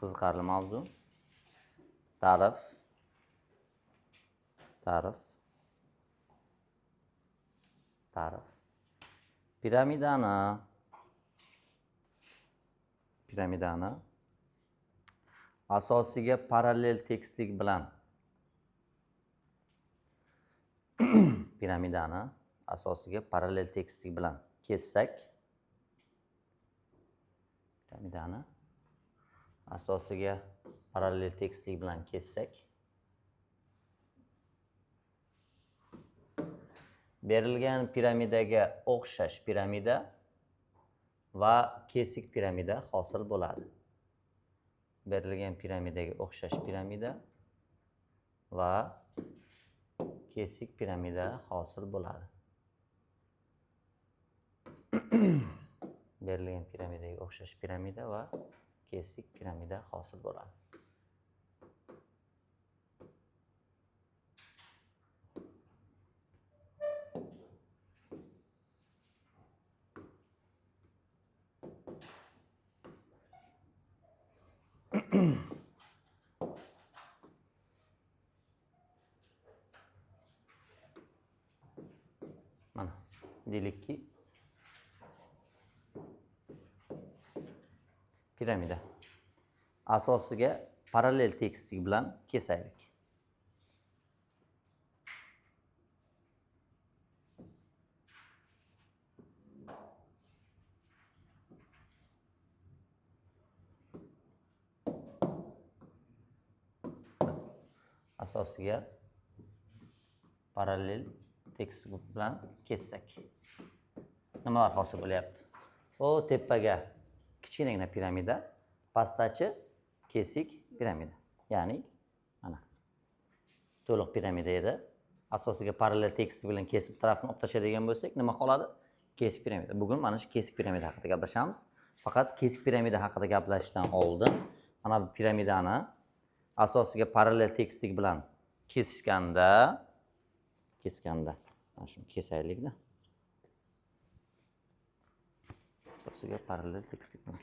qiziqarli mavzu. Ta'rif. Piramidani asosiga parallel tekislik bilan kessak, berilgan piramidaga o'xshash piramida va kesik piramida hosil bo'ladi. Berilgan piramidaga o'xshash piramida va kesik piramida hosil bo'ladi. Berilgan piramidaga o'xshash piramida va kesik piramida hosil bo'ladi. Mana deylikki piramida asosiga parallel tekislik bilan kesaylik. Asosiga parallel tekislik bilan kessak nimalar hosil bo'lyapti? O tepaga kichkinagina piramida, pastdachi kesik piramida. Ya'ni mana to'liq piramida edi. Asosiga parallel tekislik bilan kesib tarafni olib tashlaydigan bo'lsak, nima qoladi? Kesik piramida. Bugun mana shu kesik piramida haqida gaplashamiz. Faqat kesik piramida haqida gaplashishdan oldin mana bu piramidani asosiga parallel tekislik bilan kesishganda mana shuni kesaylikda. Asosiga parallel tekislik bilan.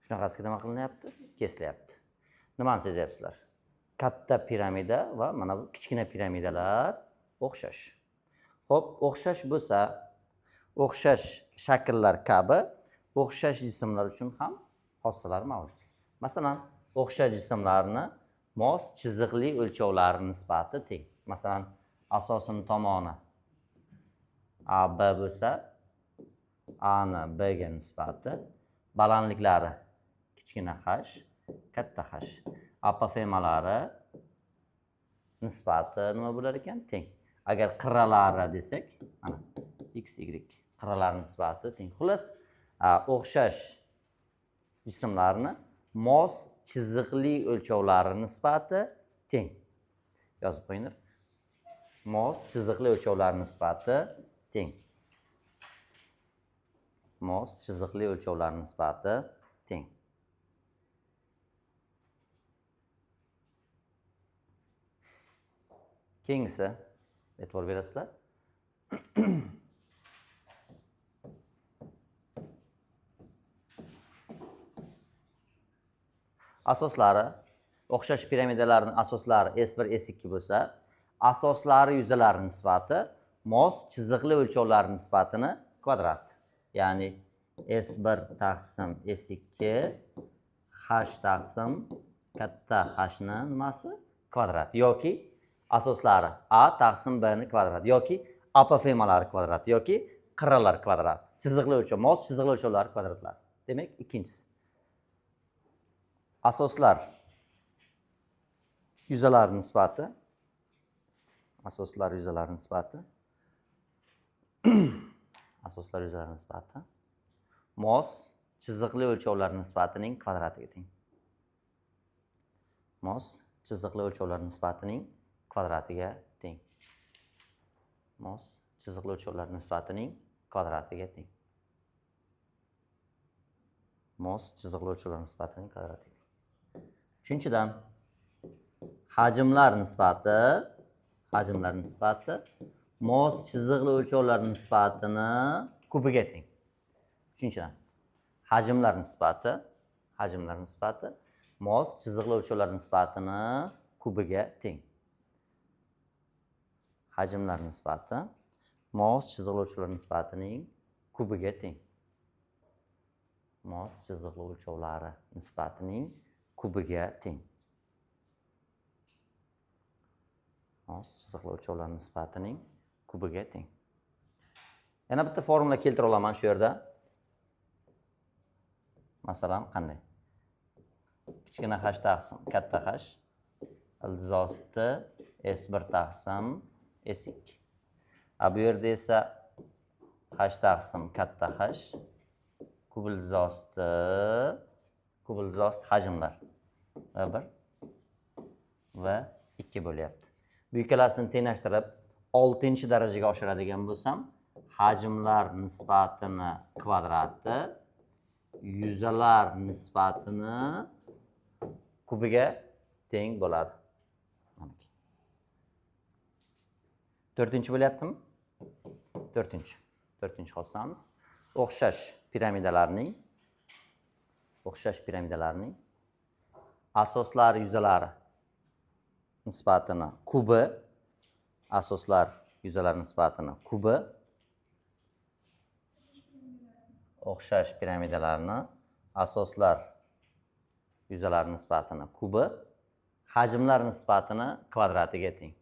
Shunaqasiga nima qilinyapti? Kesilyapti. Nimani sezyapsizlar? Katta piramida va mana bu kichkina piramidalar o'xshash. Xo'p, o'xshash bo'lsa, o'xshash shakllar kabi o'xshash jismlar uchun ham xossalar mavjud. Masalan, o'xshash jismlarni mos chiziqli o'lchovlari nisbati teng. Masalan, asosining tomoni AB bo'lsa, A ni B ga nisbati, balandliklari kichkina h, katta h. Apofemalari nisbati nima bo'lar ekan? Teng. Agar qirralari desak, mana x, y qirralari nisbati teng. Xullas, o'xshash jismlarni mos chiziqli o'lchovlari nisbati teng. Yozib qo'yinglar. Mos chiziqli o'lchovlari nisbati teng. Mos chiziqli o'lchovlari nisbati teng. Keyingisi e'tibor berasizlar. Asoslari, o'xshash piramidalarning asoslari S1, S2 bo'lsa, asoslari yuzalari nisbati mos chiziqli o'lchovlar nisbatini kvadrati. Ya'ni S1 taqsim S2 h taqsim katta h ni nimasi? Kvadrat yoki asoslari A taqsim B ni kvadrat yoki apofemalari kvadrat yoki qirralar kvadrat. Chiziqli o'lchov, mos chiziqli o'lchovlar kvadratlar. Demak, ikkinchisi. Asoslar yuzalari nisbati mos chiziqli o'lchovlar nisbatining kvadratiga teng. Mos chiziqli o'lchovlar nisbatining kvadratiga teng. Mos chiziqli o'lchovlar nisbatining kvadratiga teng. Mos chiziqli o'lchovlar nisbatining kvadratiga. Uchinchidan, hajmlar nisbati mos chiziqli o'lchovlar nisbatini kubiga teng. Uchinchidan, hajmlar nisbati mos chiziqli o'lchovlar nisbatini kubiga teng. Hajmlar nisbati mos chiziqli o'lchovlar nisbatining kubiga teng. Mos chiziqli o'lchovlari nisbatining kubiga teng. Mos chiziqli o'lchovlar nisbatining kubiga teng. Yana bitta formula keltira olaman shu yerda. Masalan, qanday? Kichkina h taqsim katta h ildizosti s1 taqsim s2. Bu yerda esa h taqsim katta h kub ildizosti hajmlar va 1 va 2 bo'lyapti. Bu ikkalasini tenglashtirib 6-darajaga oshiradigan bo'lsam, hajmlar nisbatini kvadrati yuzalar nisbatini kubiga teng bo'ladi. 4-chi bo'lyaptimi? 4-chi xossamiz. O'xshash piramidalarning asoslar yuzalari nisbatini kubi, o'xshash piramidalarni asoslar yuzalari nisbatini kubi, hajmlar nisbatini kvadratiga teng.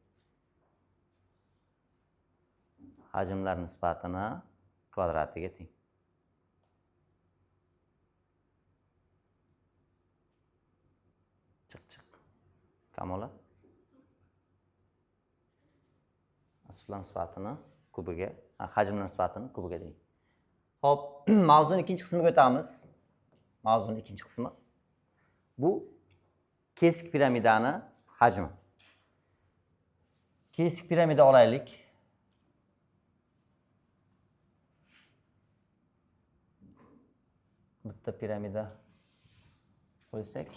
Hajmlar nisbatini kvadratiga teng. Chiq. Kamola. Asoslar nisbatini kubiga, hajmlar nisbatini kubiga teng. Xo'p, mavzuning ikkinchi qismiga o'tamiz. Mavzuning ikkinchi qismi. Bu kesik piramidani hajmi. Kesik piramida olaylik. Bitta piramida qo'ysak.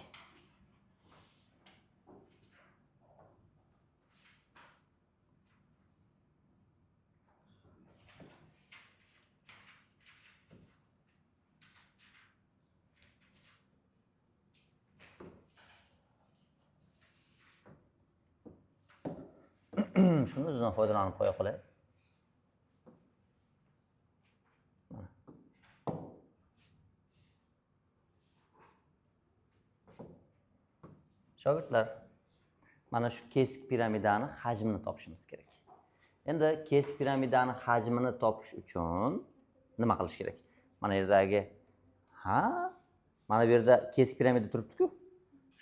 Shuni o'zidan foydalanib qo'ya qolay. Shogirdlar, mana shu kesik piramidani hajmini topishimiz kerak. Endi kesik piramidani hajmini topish uchun nima qilish kerak? Mana yerdagi mana bu yerda kesik piramida turibdi-ku.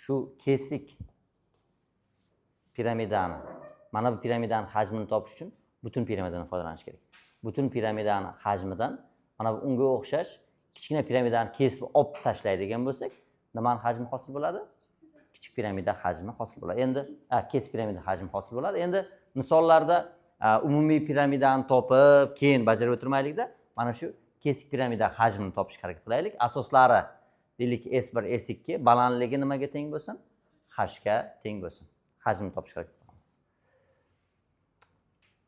Shu kesik piramidani, mana bu piramidani hajmini topish uchun butun piramidadan foydalanish kerak. Butun piramidani hajmidan mana bu unga o'xshash kichkina piramidani kesib olib tashlaydigan bo'lsak, nimaning hajmi hosil bo'ladi? Kichik piramida hajmi hosil bo'ladi. Endi kesik piramida hajmi hosil bo'ladi. Endi misollarda umumiy piramidani topib, keyin bajarib o'tirmaylikda, mana shu kesik piramida hajmini topishga harakat qilaylik. Asoslari deylik S1, S2, balandligi nimaga teng bo'lsin? H ga teng bo'lsin. Hajmini topishga harakat qilamiz.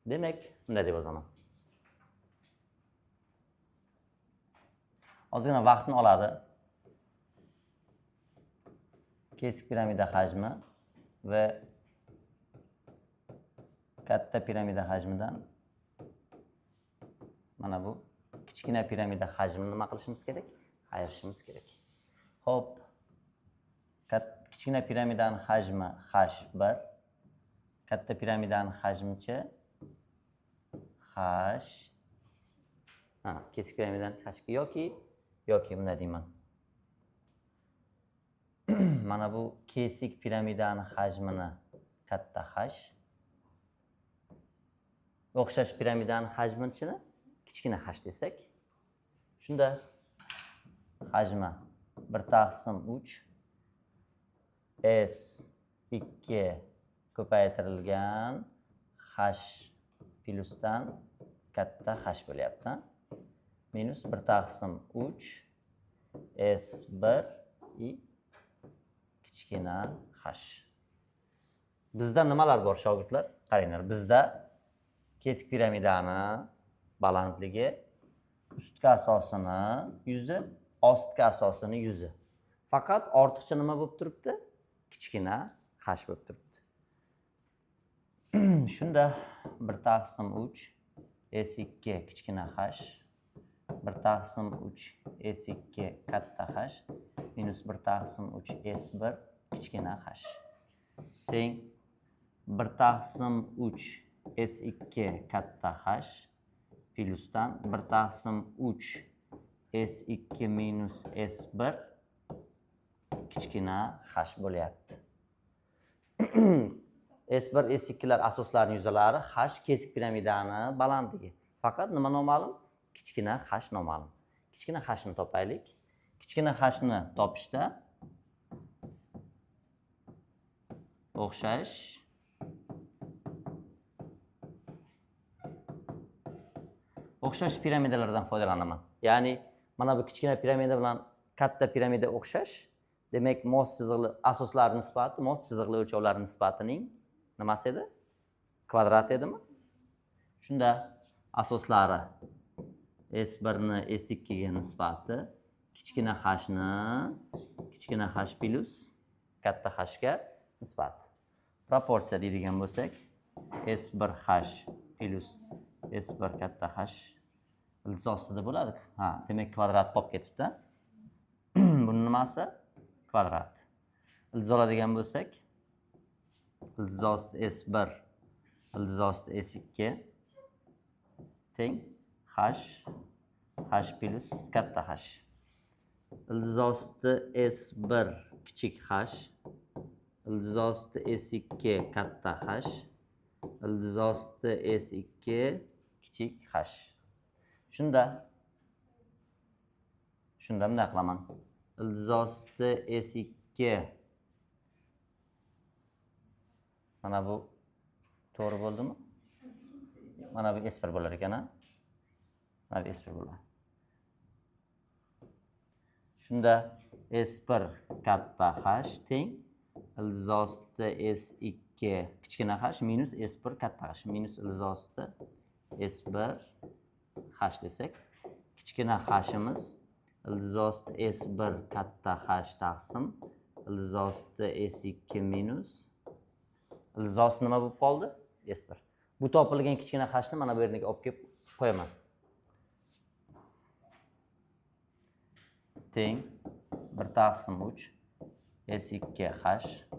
Demak, bunday deb yozaman. Ozgina vaqtni oladi. Kesik piramida hajmi va katta piramida hajmidan mana bu kichkina piramida hajmini nima qilishimiz kerak? Ayirishimiz kerak. Xo'p, kichkina piramidani hajmi H1, katta piramidani hajmichi H. Kesik piramidani H yoki bunday deyman. Mana bu kesik piramidani hajmini katta H. O'xshash piramidani hajmini kichkina H desak, shunda hajmi 1/3 S2 ko'paytirilgan H plusdan katta H bo'lyapti. Minus 1/3 S1 kichkina H. Bizda nimalar bor shogirdlar? Qaranglar, bizda kesik piramidani balandligi ustki asosini 100, ostki asosini 100. Faqat ortiqcha nima bo'lib turibdi? Kichkina h bo'lib turibdi. Shunda 1/3 S2 kichkina h 1/3 S2 katta h minus 1/3 S1 kichkina h teng 1/3 S2 katta h plyusdan 1/3 S2 minus S1 kichkina h bo'lyapti. S1, S2lar asoslarining yuzalari, h kesik piramidani balandligi. Faqat nima noma'lum? Kichkina h noma'lum. Kichkina h ni topaylik. Kichkina h ni topishda o'xshash piramidalardan foydalanaman. Ya'ni mana bu kichkina piramida bilan katta piramida o'xshash. Demak, mos chiziqli asoslar nisbati, mos chiziqli o'lchovlar nisbatining nimasi edi? Kvadrat edimi? Shunda asoslari S1 ni S2 ga nisbati kichkina h plus katta h ga nisbati. Proporsiya deydigan bo'lsak, S1h plus S1 katta h ildiz ostida bo'ladi. Demak kvadrat qolib ketibdi. Buni nimasi? Kvadrat. Ildiz oladigan bo'lsak, ildiz osti S1, ildiz osti S2 teng h plus katta h. Ildiz osti S1 kichik h, ildiz osti S2 katta h, ildiz osti S2 kichik h. Shunda bunday qilaman. Ildiz osti S2 mana bu to'g'ri bo'ldimi? Mana bu S1 bo'lar ekan, mana bu S1 bo'ladi. Shunda S1 katta h teng ildiz osti S2 kichkina h minus S1 katta h minus ildiz osti S1 h desak, kichkina h'imiz ildiz osti S1 katta h taqsim ildiz osti S2 minus ildiz osti nima bo'lib qoldi? S1. Bu topilgan kichkina h'ni mana bu yerga olib kelib qo'yaman. Teng 1/3 S2h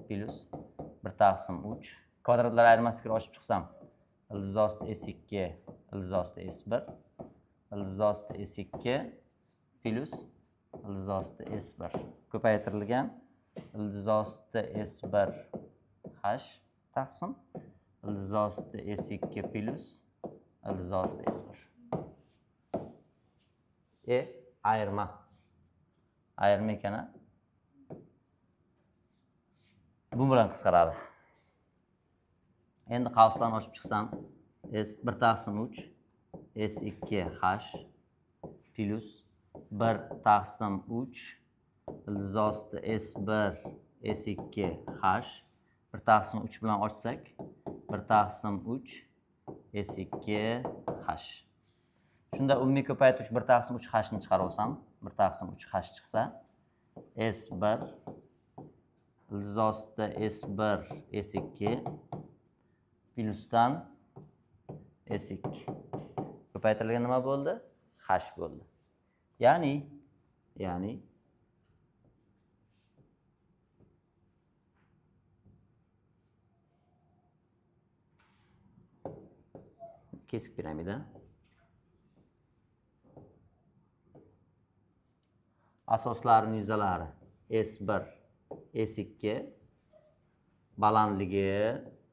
plus 1/3 kvadratlar ayirmasiga ochib chiqsam, ildiz osti S2 ildiz osti S1 ildiz osti S2 plus ildiz osti S1 ko'paytirilgan ildiz osti S1 h taqsim ildiz osti S2 plus ildiz osti S1. Ayirma ekan. Bu bilan qisqaradi. Endi qavslarni ochib chiqsam, S1/3 S2h plus 1/3 ildiz osti S1 S2h 1/3 bilan ochsak 1/3 S2h. Shunda umumiy ko'paytirish 1/3h ni chiqarib olsam, 1/3h chiqsa, S1 ildiz osti S1 S2 plusdan S2 ko'paytirilgan nima bo'ldi? H bo'ldi. Ya'ni kesik piramida asoslarining yuzalari S1 S2 balandligi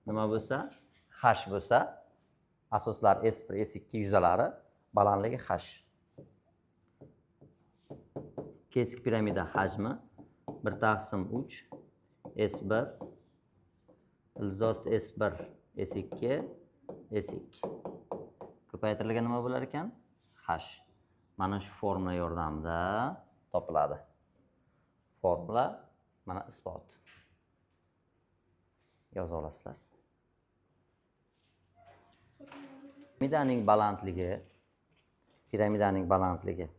nima bo'lsa, h bo'lsa, asoslar S1 S2 yuzalari balandligi h. Kesik piramida hajmi 1/3 S1 ildiz osti S1 S2 S2 ko'paytirilgan nima bo'lar ekan? H. Mana shu formula yordamida topiladi. Formula mana isbot. Yoza olasizlar. piramidaning balandligi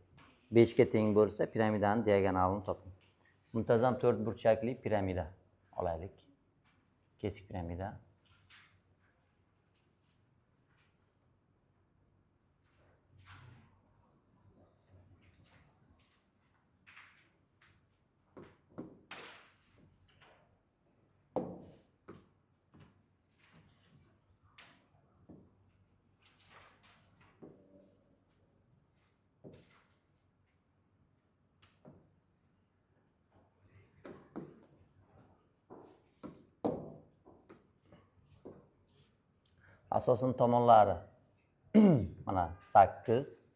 5 ga teng bo'lsa, piramidani diagonalini toping. Muntazam to'rt burchakli piramida olaylik. Kesik piramida. Asosan tomonlari mana 8,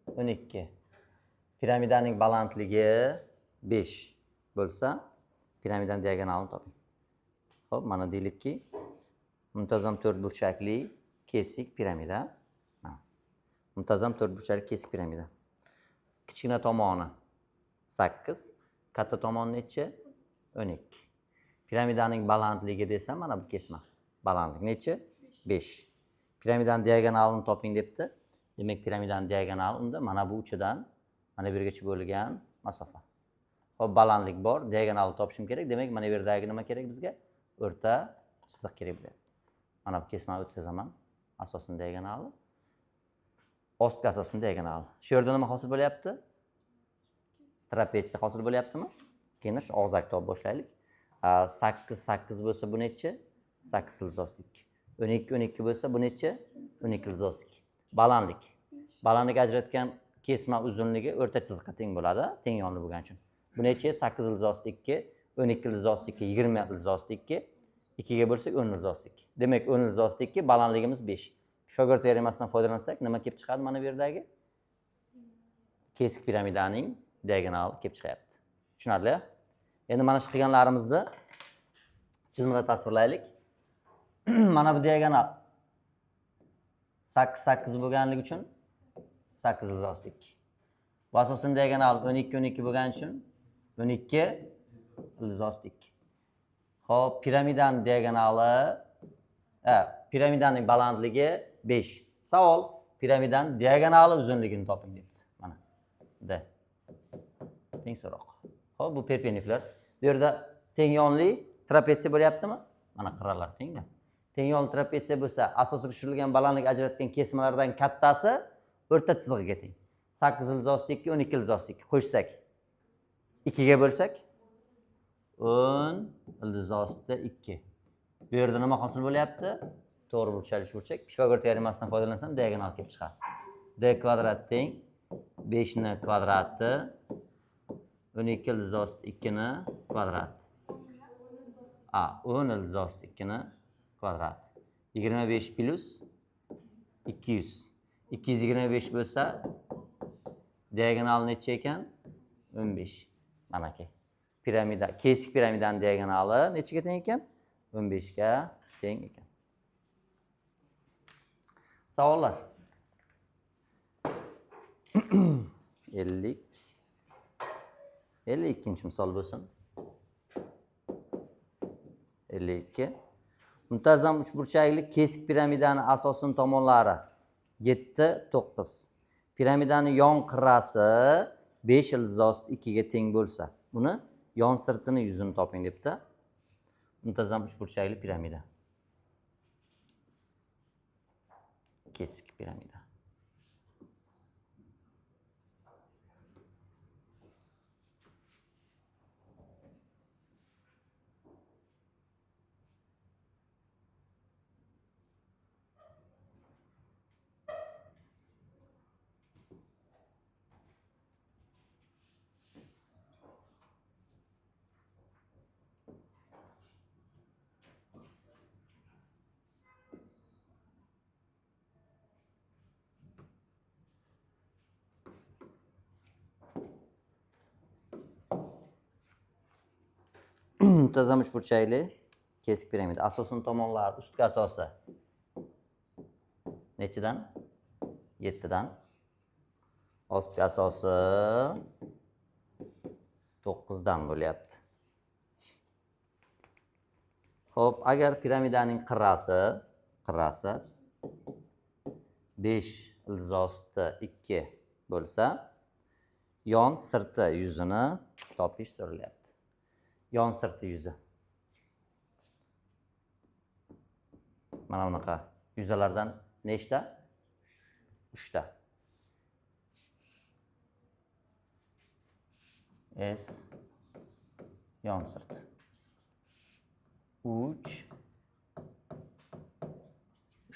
12. Piramidaning balandligi 5 bo'lsa, piramidaning diagonalini toping. Xo'p, mana deylikki, muntazam to'rt burchakli kesik piramida. Muntazam to'rt burchakli kesik piramida. Kichkina tomoni 8, katta tomoni necha? 12. Piramidaning balandligi desam, mana bu kesma. Balandlik necha? 5. Piramidani diagonalini toping debdi. Demak, piramidani diagonali unda mana bu uchidan mana bu yergacha bo'lgan masofa. Xo'p, balandlik bor, diagonalni topishim kerak. Demak, mana bu yerdagi nima kerak bizga? O'rta chiziq kerak bo'ladi. Mana bu kesmani o'tkazaman. Asosiy diagonali. Ostki asosiy diagonali. Shu yerda nima hosil bo'lyapti? Trapetsiya hosil bo'lyaptimi? Keyin shu og'zakni topib boshlaylik. 8 bo'lsa bu necha? 8 ildiz 2. 12 bo'lsa bu necha? 12 ildiz 2. Balandlik. Balandlik ajratgan kesma uzunligi o'rta chiziqqa teng bo'ladi, teng yonli bo'lgani uchun. Bu necha? 8 ildiz 2, 12 ildiz 2, 20 ildiz 2. 2 ga bo'lsak 10 ildiz 2. Demak, 10 ildiz 2, balandligimiz 5. Pifagor teoremasidan foydalansak, nima kelib chiqadi mana bu yerdagi? Kesik piramidaning diagonali kelib chiqyapti. Tushunarli? Endi mana shu qilganlarimizni chizmada tasvirlaylik. Mana bu diagonal 8 bo'lganligi uchun 8 ildiz 2. Bu asosiy diagonal 12 bo'lgani uchun 12 ildiz 2. Xo'p, piramidaning diagonali piramidaning balandligi 5. Savol: piramidaning diagonali uzunligini toping debdi. Mana D. Teng so'roq. Xo'p, bu perpendikulyar. Bu yerda teng yonli trapetsiya bo'lyaptimi? Mana qirralar tengda. Teng yonli trapetsiya bo'lsa, asosiy tushirilgan balandlik ajratgan kesmalardan kattasi o'rta chizig'iga teng. 8 ildiz 2, 12 ildiz 2 qo'shsak 2 ga bo'lsak 10 ildiz 2. Bu yerda nima hosil bo'lyapti? To'g'ri burchak, burchak. Pifagor teoremasidan foydalansam diagonal kelib chiqadi. D kvadrat teng 5 ni kvadrati 12 ildiz 2 ni kvadrati. 10 ildiz 2 ni kvadrati. 25 plus 200. 225 bo'lsa diagonal necha ekan? 15. Mana ki. Piramida, kesik piramidaning diagonali nechaga teng ekan? 15 ga teng ekan. Savollar. 52 misol bo'lsin. 52. Muntazam uchburchakli kesik piramidaning asosiy tomonlari 7, 9. Piramidaning yon qirrasi 5 ildiz 2 ga teng bo'lsa, buni yon sirtini yuzini toping debdi. Muntazam uchburchakli piramida. Kesik piramida. Muntazam uchburchakli kesik piramida. Asosiy tomonlari ustki asosi nechidan? 7 dan. Ostki asosi 9 dan bo'lyapti. Xo'p, agar piramidaning qirrasi 5 ildizosti 2 bo'lsa, yon sirti yuzini topish so'ralyapti. Yon sirti yuzi. Mana bunaqa yuzalardan nechta? 3 ta. S yon sirt. 3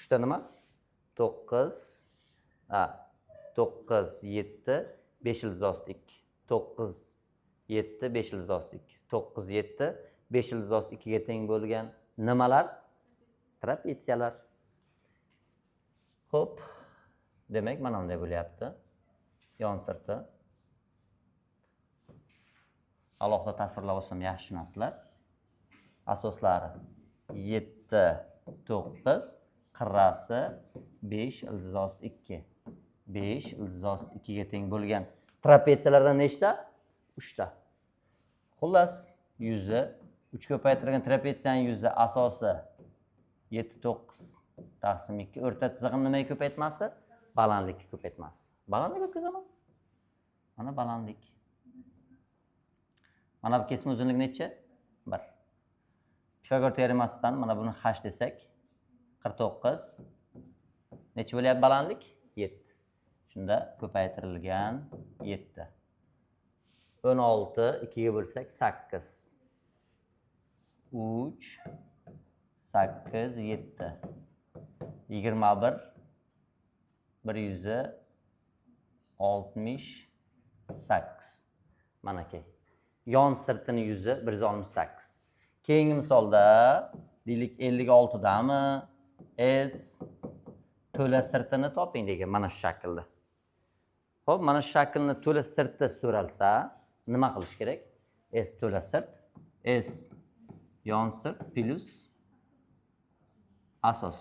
ta nima? 9 7 5 ildizosti 2. 9 7 5 ildizosti 2. 9 7 5 ildizosti 2 ga teng bo'lgan nimalar? Trapetsiyalar. Xo'p. Demak, mana bunday bo'lyapti. Yon sirti. Alohida tasvirlab olsam yaxshi tushunasizlar. Asoslari 7 9 qirrasi 5 ildizosti 2. 5 ildizosti 2 ga teng bo'lgan trapetsiyalardan nechta? 3 ta. Xullas, yuzi 3 ko'paytirilgan trapetsiyaning yuzi asosi 7 9 taqsim 2. O'rta chizig'ini nimaga ko'paytmasi? Balandlikka ko'paytmasi. Balandlik o'tkazaman. Mana balandlik. Mana bu kesma uzunlik necha? 1. Pifagor teoremasidan mana buni h desak, 49 necha bo'lyapti balandlik? 7. Shunda ko'paytirilgan 7. 16 2 ga bo'lsak 8. 3 8 7. 21 168. Mana ki. Yon sirtini yuzi 168. Keyingi misolda deylik 56 dami S to'la sirtini toping degan mana shu shaklda. Xo'p, mana shu shaklni to'la sirti so'ralsa, nima qilish kerak? S to'la sirt, S yon sirt plus asos.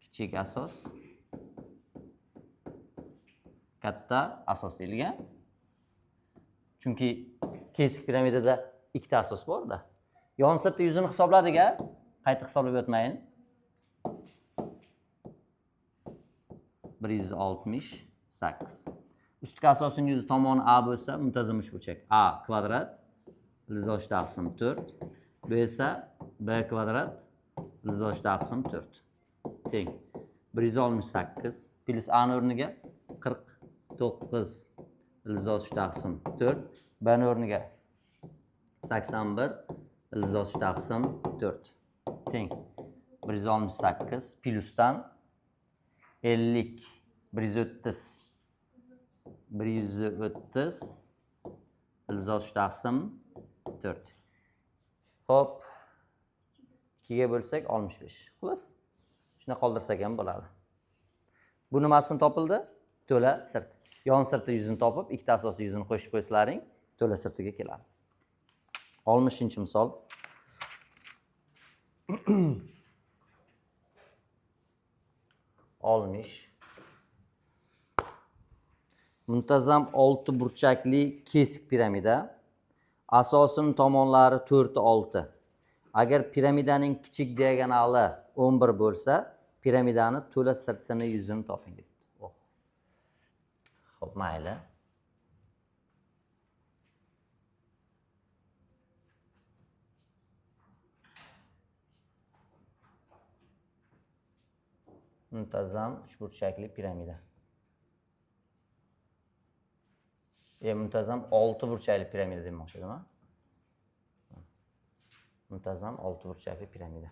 Kichik asos, katta asos deyilgan. Chunki kesik piramidada ikkita asos bor-da. Yon sirti yuzini hisobladik-a? Qayta hisoblab o'tmayin. 168. Ustki asosining yuzi tomoni A bo'lsa, muntazam uchburchak A kvadrat ildizosh taqsim 4. Bu esa B kvadrat ildizosh taqsim 4. Teng 168 plus A ning o'rniga 49 ildizosh taqsim 4. B ning o'rniga 81 ildizosh taqsim 4. Teng 168 plusdan 50 130 ildizosh taqsim 4. Xo'p, 2 ga bo'lsak 65. Xullas, shuni qoldirsak ham bo'ladi. Bu nimasini topildi? To'la sirt. Yon sirti yuzini topib, ikkita asosiy yuzini qo'shib qo'ysalaring, to'la sirtiga keladi. 60-misol. Muntazam 6 burchakli kesik piramida. Asosining tomonlari 4 6. Agar piramidaning kichik diagonali 11 bo'lsa, piramidani to'la sirtini yuzini toping debdi. Xo'p, mayli. Muntazam 3 burchakli piramida. Muntazam 6 burchakli piramida demoqchi edim-a? Muntazam 6 burchakli piramida.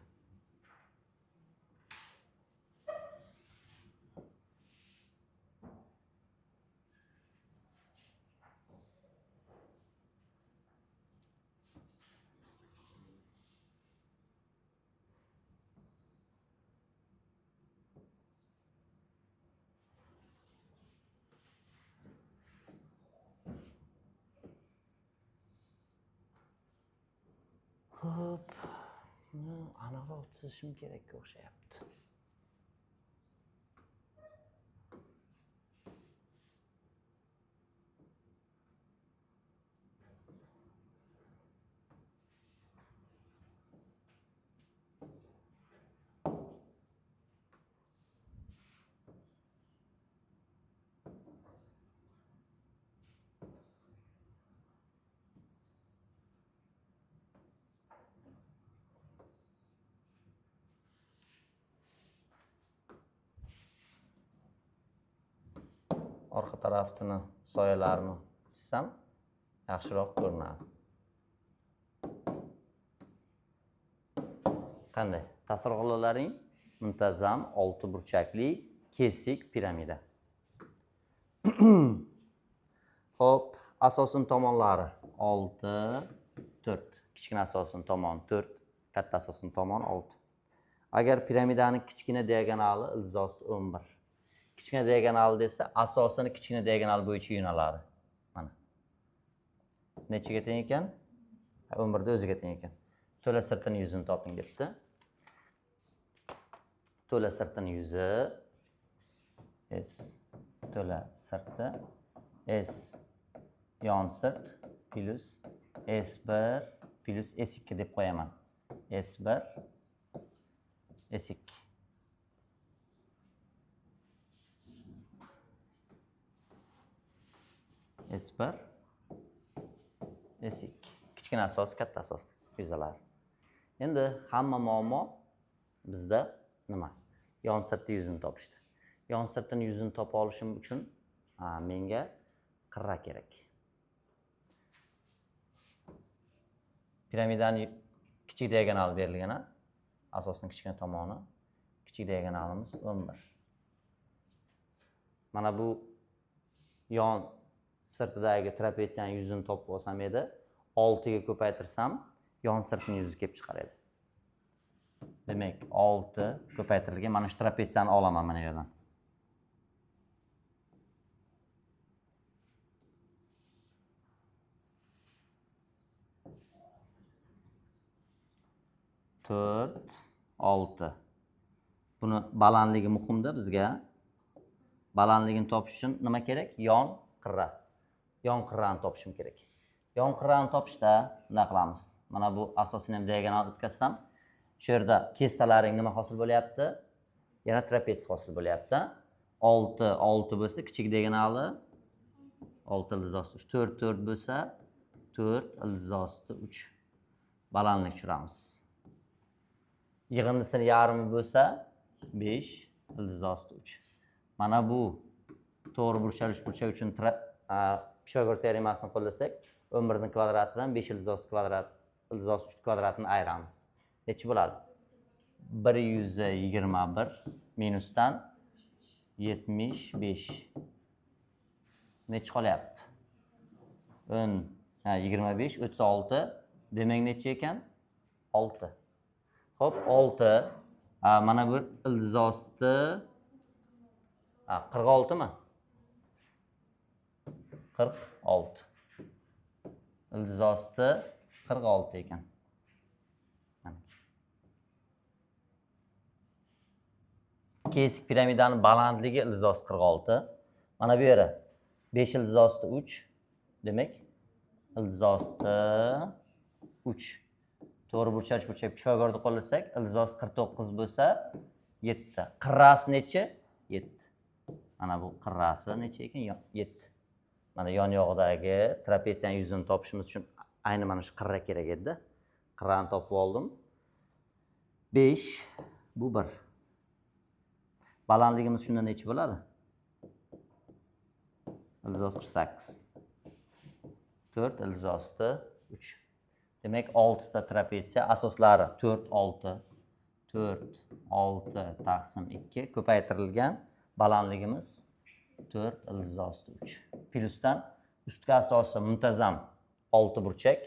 Hop, aniqroq chizishim kerakga o'xshayapti. orqa tarafini soyalarini chizsam yaxshiroq ko'rinadi. Qanday? Tasavvur qilolaring, muntazam 6 burchakli kesik piramida. Xo'p, asosin tomonlari 6, 4. Kichkina asosin tomon 4, katta asosin tomon 6. Agar piramidaning kichkina diagonali ildizosi 11. Kichkina diagonal desa, asosini kichkina diagonal bo'yicha yo'naladi. Mana. Nechaga teng ekan? 11 da o'ziga teng ekan. To'la sirtining yuzini toping debdi. To'la sirtining yuzi S to'la sirti S yon sirt plus S1 plus S2 deb qo'yaman. S1 S2. S1 S2. Kichkina asos, katta asos yuzalar. Endi hamma muammo bizda nima? Yon sirti yuzini topishdi. Yon sirtini yuzini topa olishim uchun menga qirra kerak. Piramidaning kichik diagonali berilgan, asosning kichkina tomoni, kichik diagonalimiz 11. Mana bu yon sirtidagi trapetsiyaning yuzini topib olsam edi, 6 ga ko'paytirsam, yon sirtining yuzi kelib chiqar edi. Demak, 6 ko'paytirilgan mana shu trapetsiyani olaman mana yerdan. To'rt, 6. Buni balandligi muhimda bizga. Balandligini topish uchun nima kerak? Yon qirra. Yon qirrani topishim kerak. Yon qirrani topishda nima qilamiz? Mana bu asosini ham diagonal o'tkazsam, shu yerda kessalaring nima hosil bo'lyapti? Yana trapets hosil bo'lyapti. 6 bo'lsa, kichik diagonali 6 ildizosi 3. 4 bo'lsa, 4 ildizosi 3. Balandlik tushiramiz. Yig'indisini yarmi bo'lsa 5 ildizosi 3. Mana bu to'g'ri burchalish burchak uchun Pifagor teoremasini qo'llasak, 11 ning kvadratidan 5 ildizosi 3 kvadratini ayiramiz. Necha bo'ladi? 121 minusdan 75. Necha qolyapti? 25, 36. Demak necha ekan? 6. Xo'p, 6. Mana bu ildizosni 46 mi? 46. Ildizosni 46 ekan. Kesik piramidaning balandligi ildizosi 46. Mana bu yeri 5 ildizosni 3. Demak, ildizosni 3. To'g'ri burchak Pifagorni qo'llasak, ildizosi 49 bo'lsa, 7. Qirrasi necha? 7. Mana bu qirrasi necha ekan? 7. Mana yon yog'idagi trapetsiyaning yuzini topishimiz uchun ayni mana shu qirra kerak edi. Qirrani topib oldim. 5 bu 1. Balandligimiz shundan necha bo'ladi? Ildizosi 48. 4 ildizosda 3. Demak, 6 ta trapetsiya asoslari 4, 6. 4, 6 taqsim 2 ko'paytirilgan. Balandligimiz 4 ildizosda 3. Plyusdan ustki asosi muntazam 6 burchak.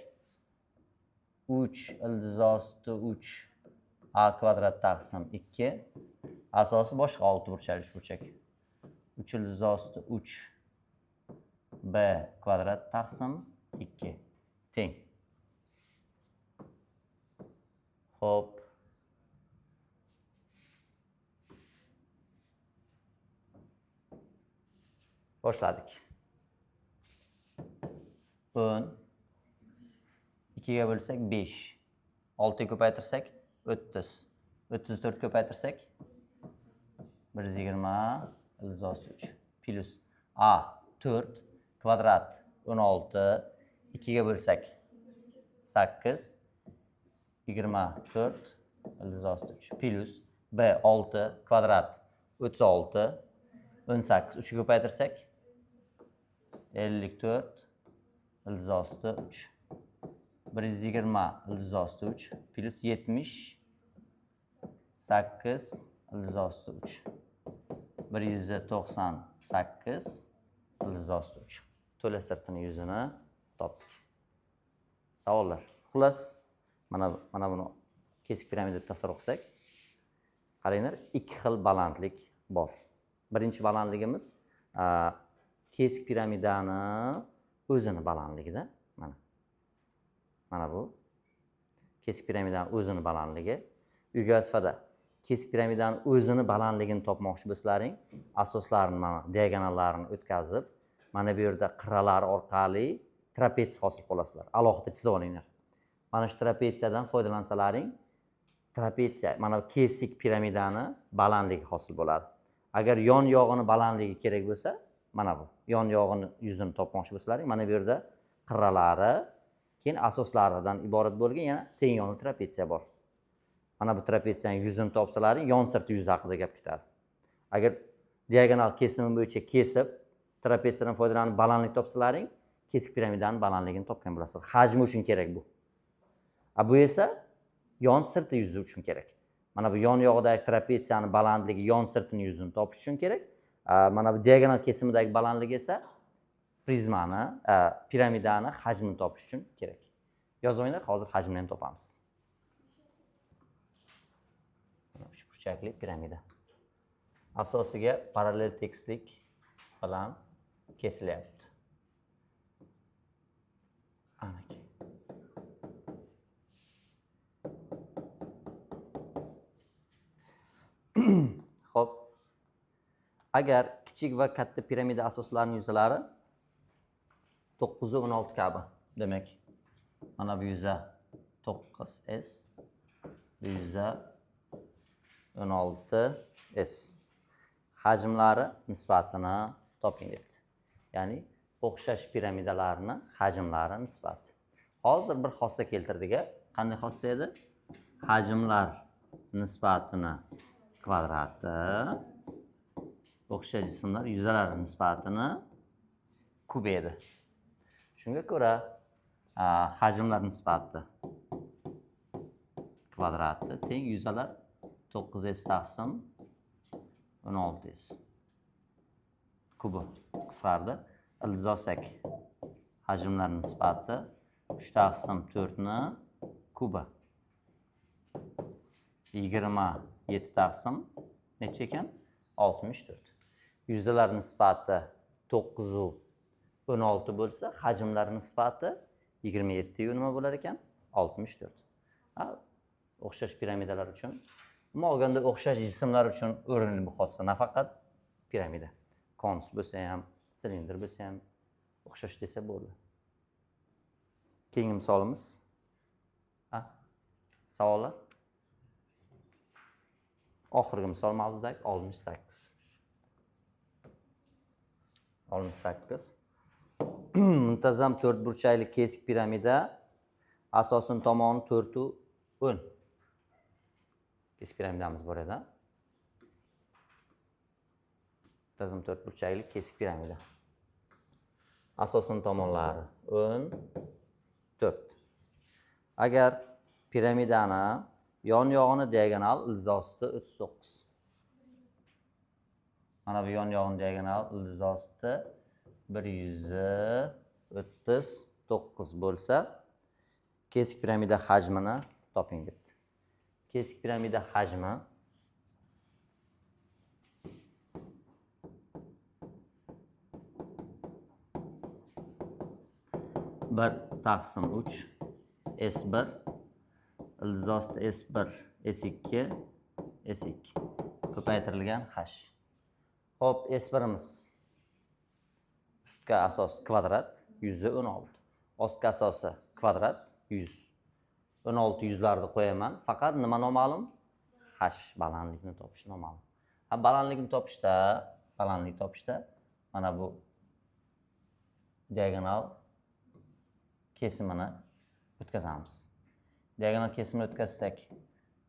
3 ildizosda 3 a kvadrat taqsim 2. Asosi boshqa 6 burchalik burchak. 3 ildizosda 3 b kvadrat taqsim 2 teng. Xo'p. Boshladik. 10. 2 ga bo'lsak 5. 6 ga ko'paytirsak 30. 34 ko'paytirsak 120 ildizosda 3 plus a 4 kvadrat 16. 2 ga bo'lsak 8. 24 ildizosda 3 plus b 6 kvadrat 36. 18. 3 ga ko'paytirsak 54 ildizosti 3. 120 ildizosti 3 plus 78 ildizosti 3. 198 ildizosti 3. To'la sirtini yuzini topdik. Savollar. Xullas, mana buni kesik piramida deb tasavvur qilsak, qaranglar, ikki xil balandlik bor. Birinchi balandligimiz kesik piramidani o'zini balandligida. Mana bu kesik piramidani o'zini balandligi. Uyga vazifada kesik piramidani o'zini balandligini topmoqchi bo'lsalaring, asoslarini, mana diagonallarini o'tkazib, mana bu yerda qirralar orqali trapetsiya hosil qilasizlar. Alohida chizib olinglar. Mana shu trapetsiyadan foydalansalaring, trapetsiya, mana kesik piramidani balandligi hosil bo'ladi. Agar yon yog'ini balandligi kerak bo'lsa, mana bu yon yog'ini yuzini topmoqchi bo'lsalaring, mana bu yerda qirralari, keyin asoslaridan iborat bo'lgan yana teng yonli trapetsiya bor. Mana bu trapetsiyaning yuzini topsalaring, yon sirti yuzi haqida gap ketadi. Agar diagonal kesimi bo'yicha kesib, trapetsiyadan foydalanib balandlik topsalaring, kesik piramidani balandligini topgan bo'lasizlar. Hajmi uchun kerak bu. Bu esa yon sirti yuzi uchun kerak. Mana bu yon yog'idagi trapetsiyani balandligi yon sirtini yuzini topish uchun kerak. Mana bu diagonal kesimidagi balandligi esa prizmani, piramidani hajmini topish uchun kerak. Yozib olinglar, hozir hajmini ham topamiz. Uchburchakli piramida. Asosiga parallel tekislik bilan kesilyapti. Anaki. Xo'p. Agar kichik va katta piramida asoslarining yuzalari 9 va 16 kabi, demak, mana bu yuza 9s, bu yuza 16s. Hajmlari nisbatini toping debdi. Ya'ni o'xshash piramidalarning hajmlari nisbati. Hozir bir xossa keltirdik. Qanday xossa edi? Hajmlar nisbatini kvadrati o'xshash jismlar yuzalari nisbatini kubi edi. Shunga ko'ra hajmlar nisbati kvadrati teng yuzalar 9s taqsim 16s kubi qisqardi. Ildizosak hajmlar nisbati 3 taqsim 4 ni kubi 27 taqsim necha ekan? 64. Yuzalar nisbati 9 u 16 bo'lsa, hajmlar nisbati 27 yu nima bo'lar ekan? 64. O'xshash piramidalar uchun, umuman olganda o'xshash jismlar uchun o'rinli bu xossa, nafaqat piramida. Konus bo'lsa ham, silindr bo'lsa ham o'xshash desa bo'ldi. Keyingi misolimiz. Savollar? Oxirgi misol mavzudagi 68. 68. Muntazam to'rtburchakli kesik piramida asosining tomoni 4 u 10. Kesik piramidamiz bor edi. Muntazam to'rtburchakli kesik piramida. Asosining tomonlari 10, 4. Agar piramidani yon yog'ini diagonal ildizosti 39. Mana bu yon yog'ini diagonal ildizosti 139 bo'lsa, kesik piramida hajmini toping debdi. Kesik piramida hajmi bir taqsim 3 S1 ildizosti S1 S2 S2 ko'paytirilgan h. Xo'p, S1imiz ustki asos kvadrat, yuzi 16. Ostki asosi kvadrat, 100. 16 yuzlarni qo'yaman. Faqat nima noma'lum? H balandlikni topish noma'lum. Balandlikni topishda mana bu diagonal kesimini o'tkazamiz. Diagonal kesimini o'tkazsak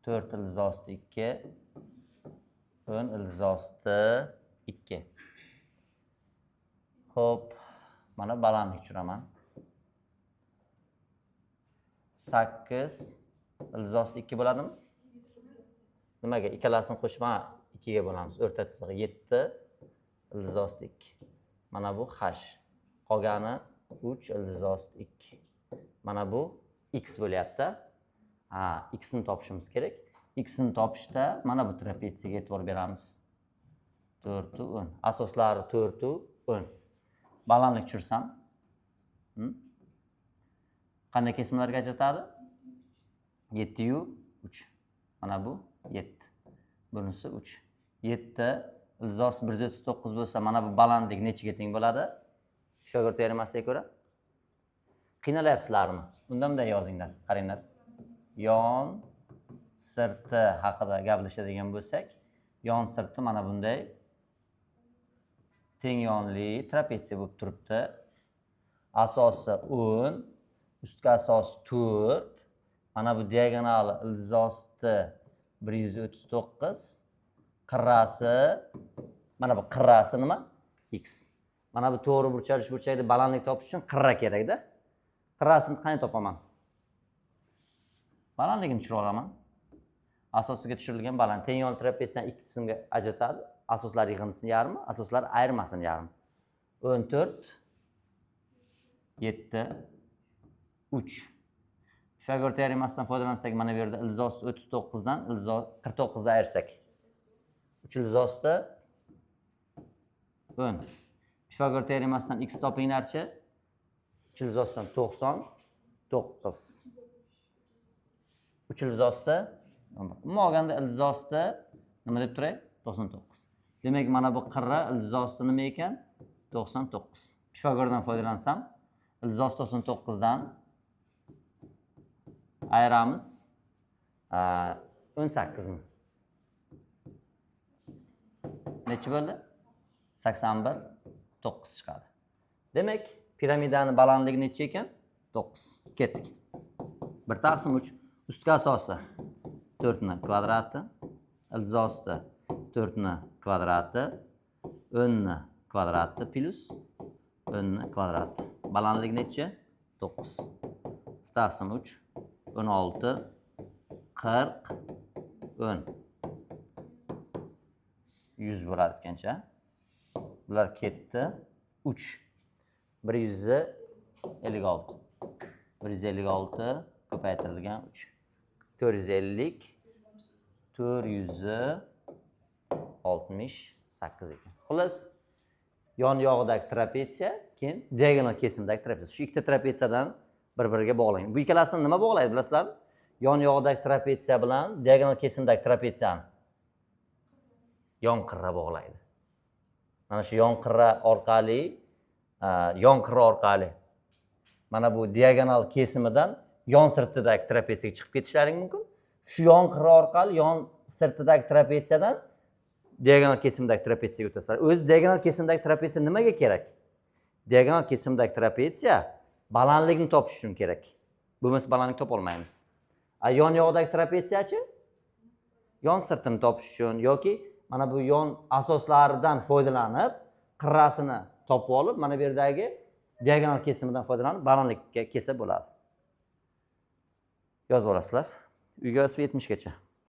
4 ildizosti 2 10 ildizosti 2. Xo'p, Mana balandlik tushiraman. 8 ildizosti 2 bo'ladimi? Nimaga? Ikkalasini qo'shib, 2 ga bo'lamiz. O'rta chizig'i 7 ildizosti 2. Mana bu h. Qolgani 3 ildizosti 2. Mana bu x bo'lyapti. X ni topishimiz kerak. X ni topishda mana bu trapetsiyaga e'tibor beramiz. 4 u 10. Asoslari 4 u 10. Balandlik tushirsam, qanday kesimlarga ajratadi? 7 u 3. Mana bu 7. Bunisi 3. 7 ildizosi 139 bo'lsa, mana bu balandlik nechiga teng bo'ladi? Pifagor teoremasiga ko'ra. Qiynalyapsizlarmi? Unda bunday yozinglar. Qaranglar. Yon sirti haqida gaplashadigan bo'lsak, yon sirti mana bunday teng yonli trapetsiya bo'lib turibdi. Asosi 10, ustki asos 4. Mana bu diagonali ildizosti 139, qirrasi mana bu qirrasi nima? X. Mana bu to'g'ri burchalish burchakda balandlik topish uchun qirra kerak-da. Qirrasini qanday topaman? Balandligini tushira olaman. Asosiga tushirilgan baland teng yon trapetsiyani ikki qismga ajratadi. Asoslar yig'indisini yarmi, asoslar ayirmasini yarmi. 14 7 3. Pifagor teoremasidan foydalansak, mana bu yerda ildizosti 39 dan 49 dan ayirsak, 3 ildizosti 10. Pifagor teoremasidan x topinglarchi. 3 ildizostidan 99. 3 ildizosti umuman olganda ildizosti nima deb turay? 99. Demak, mana bu qirra ildizosti nima ekan? 99. Pifagordan foydalansam, ildizosti 99 dan ayiramiz 18 ni. Necha bo'ldi? 81 9 chiqadi. Demak, piramidani balandligi necha ekan? 9. Ketdik. 1 taqsim 3. Ustki asosi 4 ni kvadrati, ildizosti 4 ni kvadrati, 10 ni kvadrati plus 10 ni kvadrati. Balandligi necha? 9. 1 taqsim 3 16 40 10. 100 bo'ladi ekancha. Bular ketdi. 3 156. 156 ko'paytirilgan 3. 450 468 ekan. Xullas, yon yog'idagi trapetsiya, keyin diagonal kesimdagi trapetsiya. Shu ikkita trapetsiyadan bir-biriga bog'lang. Bu ikkalasini nima bog'laydi bilasizlarmi? Yon yog'idagi trapetsiya bilan diagonal kesimdagi trapetsiyani yon qirra bog'laydi. Mana shu yon qirra orqali mana bu diagonal kesimidan yon sirtidagi trapetsiyaga chiqib ketishlaring mumkin. Shu yon qirra orqali yon sirtidagi trapetsiyadan diagonal kesimdagi trapetsiyaga o'tasizlar. O'zi diagonal kesimdagi trapetsiya nimaga kerak? Diagonal kesimdagi trapetsiya balandlikni topish uchun kerak. Bo'lmasa balandlik topa olmaymiz. Yon yog'idagi trapetsiyachi yon sirtini topish uchun yoki mana bu yon asoslaridan foydalanib, qirrasini topib olib, mana bu yerdagi diagonal kesimidan foydalanib balandlikka kelsa bo'ladi. Yozib olasizlar. Uyga 70 gacha.